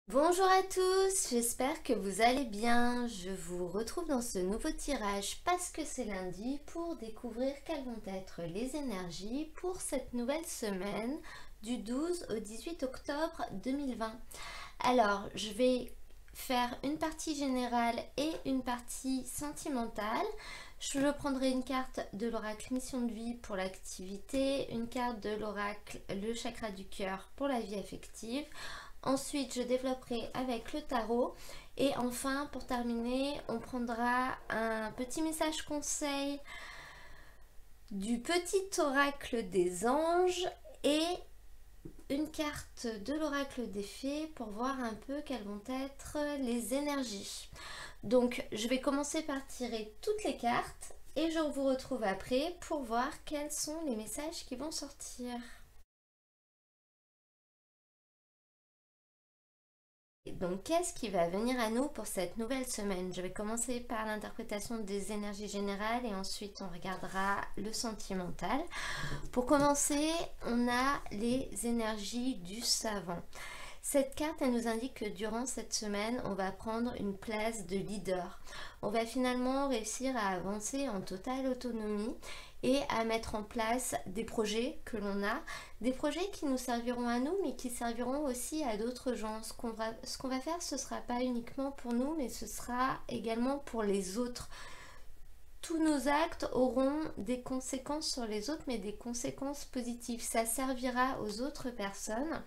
Bonjour à tous, j'espère que vous allez bien. Je vous retrouve dans ce nouveau tirage parce que c'est lundi pour découvrir quelles vont être les énergies pour cette nouvelle semaine du 12 au 18 octobre 2020. Alors, je vais faire une partie générale et une partie sentimentale. Je prendrai une carte de l'oracle mission de vie pour l'activité, une carte de l'oracle le chakra du cœur pour la vie affective. Ensuite, je développerai avec le tarot. Et enfin, pour terminer, on prendra un petit message conseil du petit oracle des anges et une carte de l'oracle des fées pour voir un peu quelles vont être les énergies. Donc, je vais commencer par tirer toutes les cartes et je vous retrouve après pour voir quels sont les messages qui vont sortir. Donc, qu'est-ce qui va venir à nous pour cette nouvelle semaine? Je vais commencer par l'interprétation des énergies générales et ensuite on regardera le sentimental. Pour commencer, on a les énergies du savant. Cette carte, elle nous indique que durant cette semaine, on va prendre une place de leader. On va finalement réussir à avancer en totale autonomie et à mettre en place des projets que l'on a, des projets qui nous serviront à nous, mais qui serviront aussi à d'autres gens. Ce qu'on va faire, ce ne sera pas uniquement pour nous, mais ce sera également pour les autres. Tous nos actes auront des conséquences sur les autres, mais des conséquences positives. Ça servira aux autres personnes.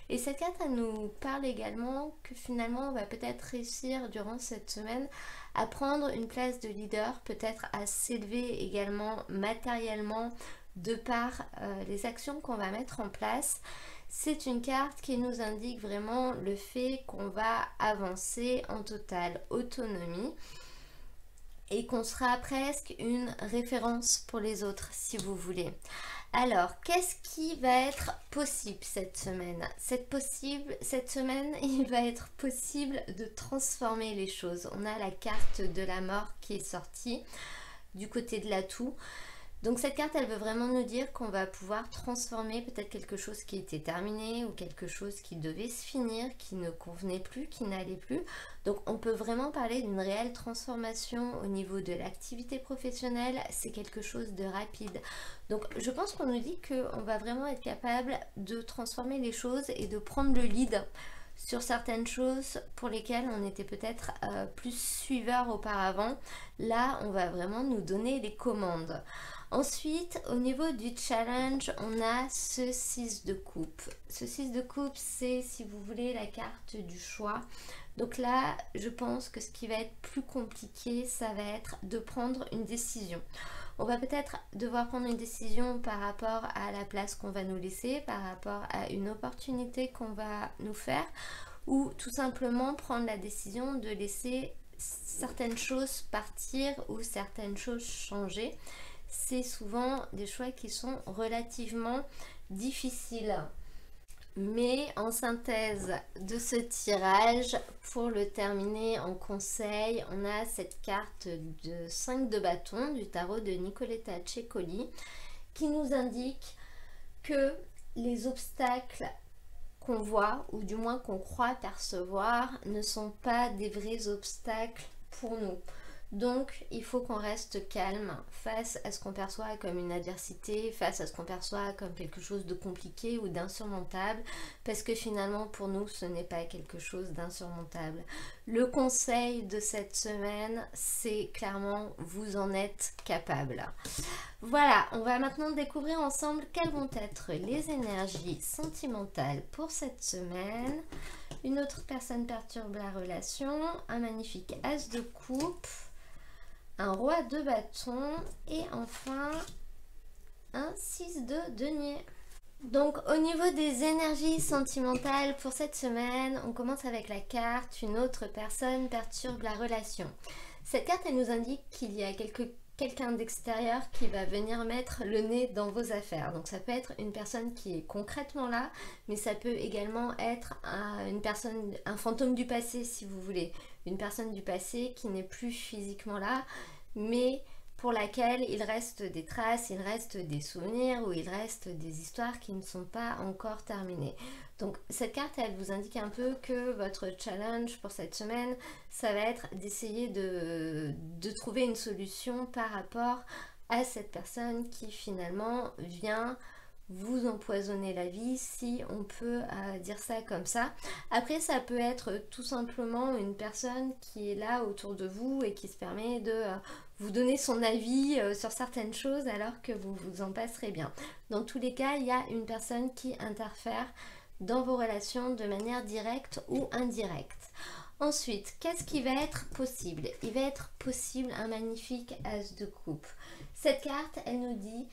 Et cette carte, elle nous parle également que finalement, on va peut-être réussir durant cette semaine à prendre une place de leader, peut-être à s'élever également matériellement de par les actions qu'on va mettre en place. C'est une carte qui nous indique vraiment le fait qu'on va avancer en totale autonomie et qu'on sera presque une référence pour les autres, si vous voulez. Alors, qu'est-ce qui va être possible cette semaine? Cette semaine, il va être possible de transformer les choses. On a la carte de la mort qui est sortie du côté de l'atout. Donc cette carte, elle veut vraiment nous dire qu'on va pouvoir transformer peut-être quelque chose qui était terminé ou quelque chose qui devait se finir, qui ne convenait plus, qui n'allait plus. Donc on peut vraiment parler d'une réelle transformation au niveau de l'activité professionnelle. C'est quelque chose de rapide. Donc je pense qu'on nous dit qu'on va vraiment être capable de transformer les choses et de prendre le lead sur certaines choses pour lesquelles on était peut-être plus suiveur auparavant. Là, on va vraiment nous donner les commandes. Ensuite, au niveau du challenge, on a ce 6 de coupe. Ce 6 de coupe, c'est, si vous voulez, la carte du choix. Donc là, je pense que ce qui va être plus compliqué, ça va être de prendre une décision. On va peut-être devoir prendre une décision par rapport à la place qu'on va nous laisser, par rapport à une opportunité qu'on va nous faire, ou tout simplement prendre la décision de laisser certaines choses partir ou certaines choses changer. C'est souvent des choix qui sont relativement difficiles. Mais en synthèse de ce tirage, pour le terminer en conseil, on a cette carte de 5 de bâton du tarot de Nicoletta Cecoli qui nous indique que les obstacles qu'on voit, ou du moins qu'on croit percevoir, ne sont pas des vrais obstacles pour nous. Donc, il faut qu'on reste calme face à ce qu'on perçoit comme une adversité, face à ce qu'on perçoit comme quelque chose de compliqué ou d'insurmontable, parce que finalement, pour nous, ce n'est pas quelque chose d'insurmontable. Le conseil de cette semaine, c'est clairement, vous en êtes capable. Voilà, on va maintenant découvrir ensemble quelles vont être les énergies sentimentales pour cette semaine. Une autre personne perturbe la relation, un magnifique as de coupe, un roi de bâton et enfin un 6 de denier. Donc au niveau des énergies sentimentales pour cette semaine, on commence avec la carte une autre personne perturbe la relation. Cette carte, elle nous indique qu'il y a quelqu'un d'extérieur qui va venir mettre le nez dans vos affaires. Donc ça peut être une personne qui est concrètement là, mais ça peut également être une personne, un fantôme du passé si vous voulez. Une personne du passé qui n'est plus physiquement là, mais pour laquelle il reste des traces, il reste des souvenirs ou il reste des histoires qui ne sont pas encore terminées. Donc cette carte, elle vous indique un peu que votre challenge pour cette semaine, ça va être d'essayer de trouver une solution par rapport à cette personne qui finalement vient vous empoisonner la vie, si on peut dire ça comme ça. Après, ça peut être tout simplement une personne qui est là autour de vous et qui se permet de vous donner son avis sur certaines choses alors que vous vous en passerez bien. Dans tous les cas, il y a une personne qui interfère dans vos relations de manière directe ou indirecte. Ensuite, qu'est-ce qui va être possible? Il va être possible un magnifique as de coupe. Cette carte, elle nous dit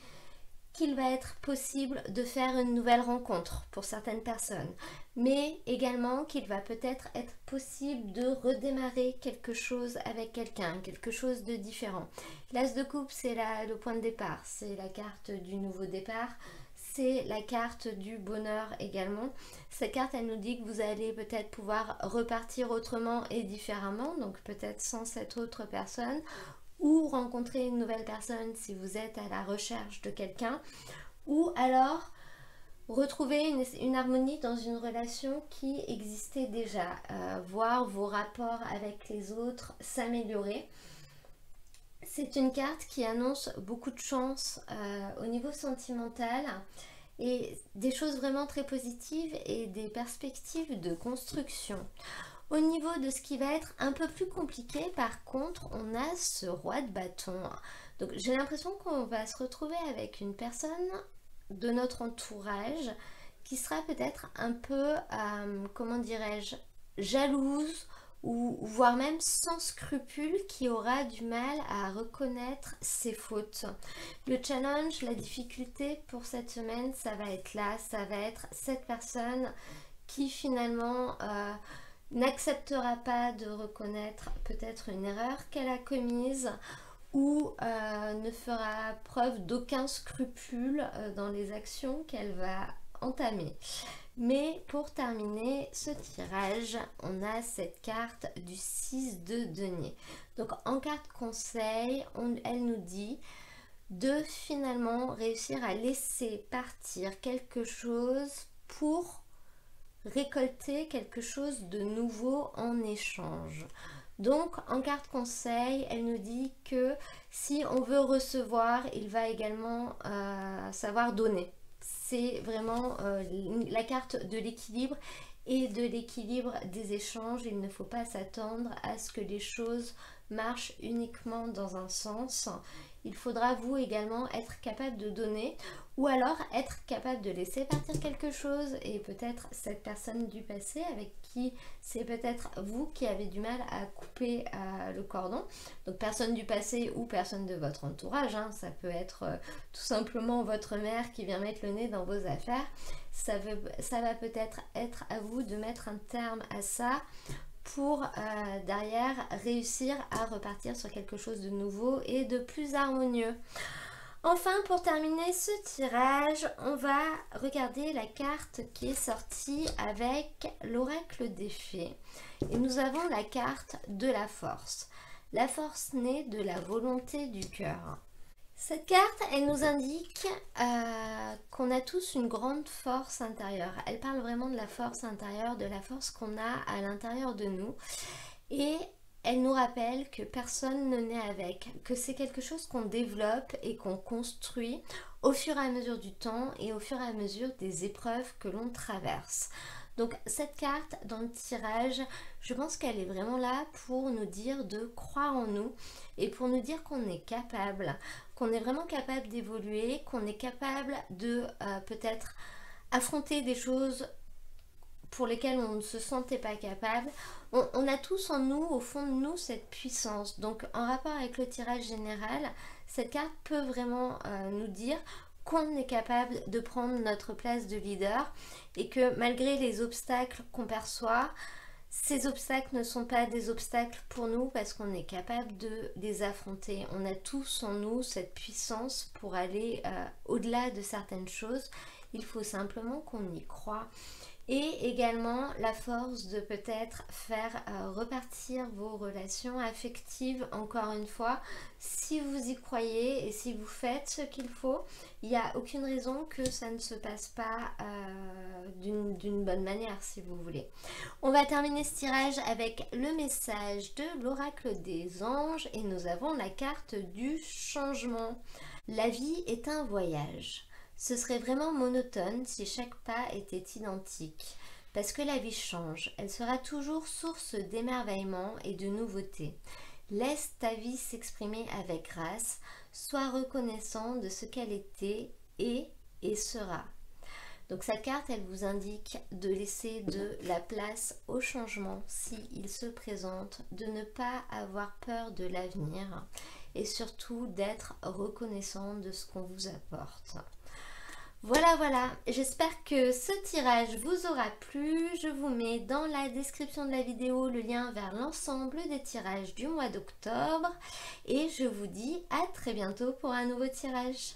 qu'il va être possible de faire une nouvelle rencontre pour certaines personnes, mais également qu'il va peut-être être possible de redémarrer quelque chose avec quelqu'un, quelque chose de différent. L'as de coupe, c'est le point de départ, c'est la carte du nouveau départ, c'est la carte du bonheur également. Cette carte, elle nous dit que vous allez peut-être pouvoir repartir autrement et différemment, donc peut-être sans cette autre personne, ou rencontrer une nouvelle personne si vous êtes à la recherche de quelqu'un, ou alors retrouver une harmonie dans une relation qui existait déjà, voir vos rapports avec les autres s'améliorer. C'est une carte qui annonce beaucoup de chance au niveau sentimental et des choses vraiment très positives et des perspectives de construction. Au niveau de ce qui va être un peu plus compliqué, par contre, on a ce roi de bâton. Donc j'ai l'impression qu'on va se retrouver avec une personne de notre entourage qui sera peut-être un peu, comment dirais-je, jalouse ou voire même sans scrupule, qui aura du mal à reconnaître ses fautes. Le challenge, la difficulté pour cette semaine, ça va être là, ça va être cette personne qui finalement n'acceptera pas de reconnaître peut-être une erreur qu'elle a commise ou ne fera preuve d'aucun scrupule dans les actions qu'elle va entamer. Mais pour terminer ce tirage, on a cette carte du 6 de denier. Donc en carte conseil, elle nous dit de finalement réussir à laisser partir quelque chose pour récolter quelque chose de nouveau en échange. Donc en carte conseil, elle nous dit que si on veut recevoir, il va également savoir donner. C'est vraiment la carte de l'équilibre et de l'équilibre des échanges. Il ne faut pas s'attendre à ce que les choses marchent uniquement dans un sens. Il faudra vous également être capable de donner ou alors être capable de laisser partir quelque chose et peut-être cette personne du passé avec qui c'est peut-être vous qui avez du mal à couper le cordon. Donc personne du passé ou personne de votre entourage, hein. Ça peut être tout simplement votre mère qui vient mettre le nez dans vos affaires. Ça va peut-être être à vous de mettre un terme à ça pour derrière réussir à repartir sur quelque chose de nouveau et de plus harmonieux. Enfin, pour terminer ce tirage, on va regarder la carte qui est sortie avec l'oracle des fées. Et nous avons la carte de la force. La force née de la volonté du cœur. Cette carte, elle nous indique qu'on a tous une grande force intérieure. Elle parle vraiment de la force intérieure, de la force qu'on a à l'intérieur de nous. Et elle nous rappelle que personne ne naît avec, que c'est quelque chose qu'on développe et qu'on construit au fur et à mesure du temps et au fur et à mesure des épreuves que l'on traverse. Donc cette carte dans le tirage, je pense qu'elle est vraiment là pour nous dire de croire en nous et pour nous dire qu'on est capable, qu'on est vraiment capable d'évoluer, qu'on est capable de peut-être affronter des choses pour lesquelles on ne se sentait pas capable. On a tous en nous, au fond de nous, cette puissance. Donc en rapport avec le tirage général, cette carte peut vraiment nous dire qu'on est capable de prendre notre place de leader et que malgré les obstacles qu'on perçoit, ces obstacles ne sont pas des obstacles pour nous parce qu'on est capable de les affronter. On a tous en nous cette puissance pour aller au-delà de certaines choses. Il faut simplement qu'on y croit. et également la force de peut-être faire repartir vos relations affectives. Encore une fois, si vous y croyez et si vous faites ce qu'il faut, il n'y a aucune raison que ça ne se passe pas d'une bonne manière, si vous voulez. On va terminer ce tirage avec le message de l'oracle des anges et nous avons la carte du changement. La vie est un voyage. Ce serait vraiment monotone si chaque pas était identique. Parce que la vie change, elle sera toujours source d'émerveillement et de nouveautés. Laisse ta vie s'exprimer avec grâce, sois reconnaissant de ce qu'elle était et sera. Donc cette carte, elle vous indique de laisser de la place au changement s'il se présente, de ne pas avoir peur de l'avenir et surtout d'être reconnaissant de ce qu'on vous apporte. Voilà, j'espère que ce tirage vous aura plu. Je vous mets dans la description de la vidéo le lien vers l'ensemble des tirages du mois d'octobre et je vous dis à très bientôt pour un nouveau tirage.